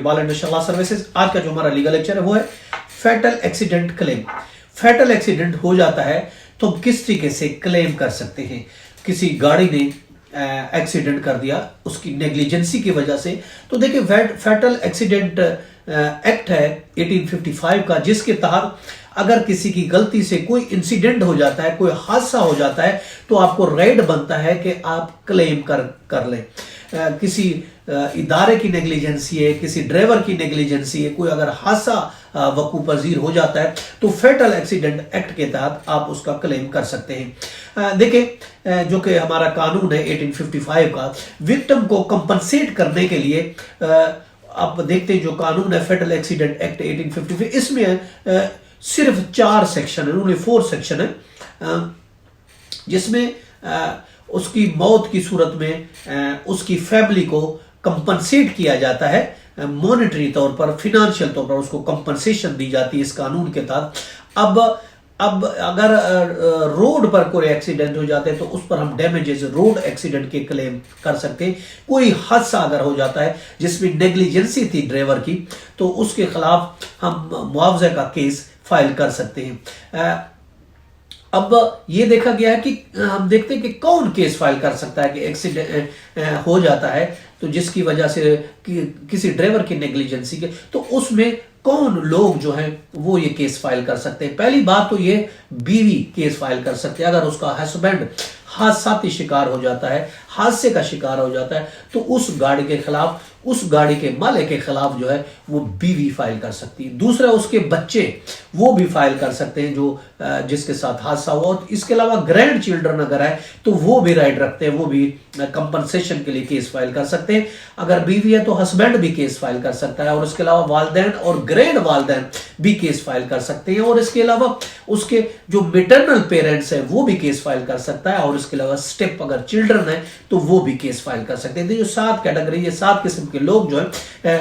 Iqbal industrial law services. आज का जो हमारा लीगल लेक्चर है वो है fatal accident claim. Fatal accident हो जाता है तो हम किस तरीके से क्लेम कर सकते हैं। किसी गाड़ी ने एक्सीडेंट कर दिया उसकी नेग्लिजेंसी की वजह से, तो देखिए फैटल एक्सीडेंट एक्ट है 1855 का, जिसके तहत अगर किसी की गलती से कोई इंसिडेंट हो जाता है, कोई हादसा हो जाता है, तो आपको राइट बनता है कि आप क्लेम कर लें। किसी इदारे की नेग्लिजेंसी है, किसी ड्राइवर की नेग्लिजेंसी है, कोई अगर हादसा वकू पजीर हो जाता है तो फेटल एक्सीडेंट एक्ट के तहत आप उसका क्लेम कर सकते हैं। देखिए जो कि हमारा कानून है 1855 का, विक्टिम को कंपनसेट करने के लिए आप देखते हैं जो कानून है फेटल एक्सीडेंट एक्ट 1855, इसमें सिर्फ 4 सेक्शन है, ओनली 4 सेक्शन है, जिसमें उसकी मौत की सूरत में उसकी फैमिली को कंपनसेट किया जाता है, मॉनेटरी तौर पर, फिनेंशियल तौर पर उसको कंपनसेशन दी जाती है इस कानून के तहत। अब अगर रोड पर कोई एक्सीडेंट हो जाते हैं तो उस पर हम डैमेजेस रोड एक्सीडेंट के क्लेम कर सकते हैं। कोई हादसा अगर हो जाता है जिसमें नेग्लिजेंसी थी ड्राइवर की, तो उसके खिलाफ हम मुआवजे का केस फाइल कर सकते हैं। अब ये देखा गया है कि हम देखते हैं कि कौन केस फाइल कर सकता है कि एक्सीडेंट हो जाता है तो जिसकी वजह से किसी ड्राइवर की नेग्लिजेंसी के, तो उसमें कौन लोग जो हैं वो ये केस फाइल कर सकते हैं। पहली बात तो ये बीवी केस फाइल कर सकते हैं। अगर उसका हस्बैंड हादसाती शिकार हो जाता है, हादसे का शिकार हो जाता है, तो उस गाड़ी के खिलाफ, उस गाड़ी के मालिक के खिलाफ जो है वो बीवी फाइल कर सकती है। दूसरा उसके बच्चे वो भी फाइल कर सकते हैं जो जिसके साथ हादसा हुआ। इसके अलावा ग्रैंड चिल्ड्रन अगर है तो वो भी राइट रखते हैं, वो भी कंपनसेशन के लिए केस फाइल कर सकते हैं। अगर बीवी है तो हस्बैंड भी केस फाइल कर सकता है, और इसके अलावा वालिदैन और ग्रैंड वालिदैन भी केस फाइल कर सकते हैं, और इसके अलावा उसके जो मैटरनल पेरेंट्स है वो भी केस फाइल कर सकता है, और इसके अलावा स्टेप अगर चिल्ड्रन है तो वो भी केस फाइल कर सकते हैं। तो जो 7 कैटेगरी, ये 7 किस्म के लोग जो है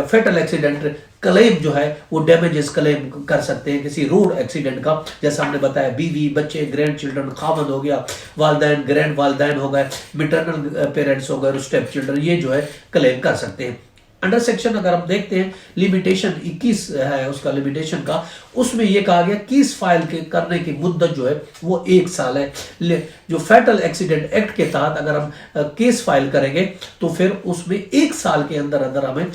फेटल एक्सीडेंट क्लेम जो है वो डैमेजेस क्लेम कर सकते हैं किसी रोड एक्सीडेंट का। जैसा हमने बताया, बीवी, बच्चे, ग्रैंड चिल्ड्रन, खामद हो गया, वालिदैन, ग्रैंड वालिदैन हो गए, मैटरनल पेरेंट्स हो गए, स्टेप चिल्ड्रन, ये जो है क्लेम कर सकते हैं। अंडर सेक्शन अगर हम देखते हैं लिमिटेशन 21 है उसका लिमिटेशन का, उसमें यह कहा गया केस फाइल करने की मुद्दत जो है वो 1 साल है। जो फेटल एक्सीडेंट एक्ट के तहत अगर हम केस फाइल करेंगे तो फिर उसमें 1 साल के अंदर अंदर हमें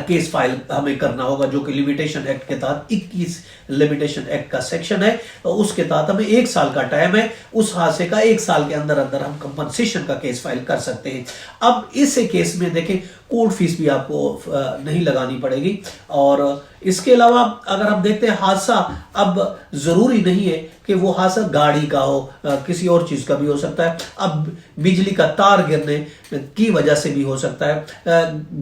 केस फाइल हमें करना होगा, जो कि लिमिटेशन एक्ट के तहत 21 लिमिटेशन एक्ट का सेक्शन है। उसके तहत हमें 1 साल का टाइम है, उस हादसे का 1 साल के अंदर अंदर हम कंपनसेशन का केस फाइल कर सकते हैं। अब इस केस में देखें कोर्ट फीस भी आपको नहीं लगानी पड़ेगी, और इसके अलावा अगर हम देखते हैं हादसा, अब जरूरी नहीं है कि वो हादसा गाड़ी का हो, किसी और चीज का भी हो सकता है। अब बिजली का तार गिरने की वजह से भी हो सकता है,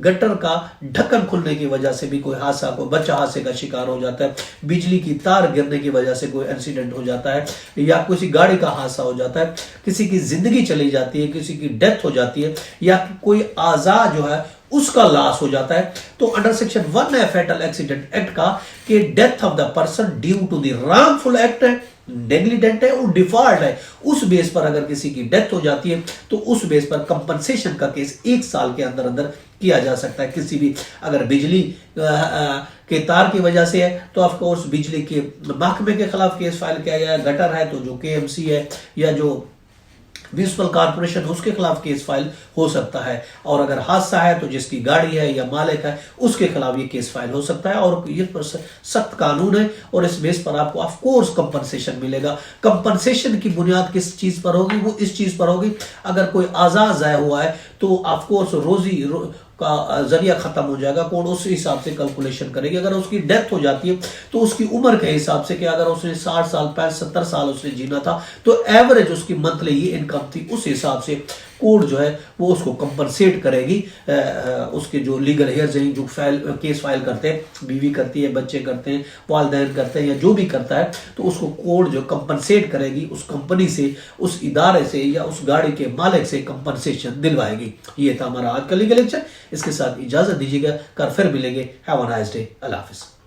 गटर का ढक्कन खुलने की वजह से भी कोई हादसा, कोई बच्चा हादसे का शिकार हो जाता है, बिजली की तार गिरने की वजह से कोई इंसिडेंट हो जाता है, या किसी गाड़ी का हादसा हो जाता है, किसी की जिंदगी चली जाती है, किसी की डेथ हो जाती है, या कोई आज़ा जो है उसका लॉस हो जाता है, तो अंडर सेक्शन 1 है फेटल एक्सीडेंट एक्ट का कि death of the person due to the wrongful act है, नेग्लिजेंट है और डिफॉल्ट है, उस बेस पर अगर किसी की डेथ हो जाती है तो उस बेस पर कंपनसेशन का केस 1 साल के अंदर अंदर किया जा सकता है। किसी भी अगर बिजली के तार की वजह से है तो ऑफ कोर्स बिजली के महकमे के खिलाफ केस फाइल किया गया, गटर है तो जो KMC है या जो म्यूनिसिपल कॉर्पोरेशन उसके खिलाफ केस फाइल हो सकता है, और अगर हादसा है तो जिसकी गाड़ी है या मालिक है उसके खिलाफ ये केस फाइल हो सकता है। और ये सख्त कानून है और इस बेस पर आपको ऑफ कोर्स कंपनसेशन मिलेगा। कंपनसेशन की बुनियाद किस चीज पर होगी? वो इस चीज पर होगी, अगर कोई आजाद ज़ाया हुआ है तो ऑफ कोर्स रोजी का जरिया खत्म हो जाएगा, कोर्ट उस हिसाब से कैलकुलेशन करेगी। अगर उसकी डेथ हो जाती है तो उसकी उम्र के हिसाब से कि अगर उसने 60 साल 70 साल उसने जीना था तो एवरेज उसकी मंथली ये इनकम थी, उस हिसाब से कोर्ट जो है वो उसको कंपनसेट करेगी। उसके जो लीगल हेयर्स हैं जो केस फाइल करते हैं, बीवी करती है, बच्चे करते हैं, वालिदैन करते हैं या जो भी करता है, तो उसको कोर्ट जो कंपनसेट करेगी उस कंपनी से, उस इदारे से या उस गाड़ी के मालिक से कंपनसेशन दिलवाएगी। ये था हमारा आज का लीगल लेक्चर। इसके साथ इजाजत दीजिएगा, कल फिर मिलेंगे। Have a nice day. अल्लाह हाफिज़।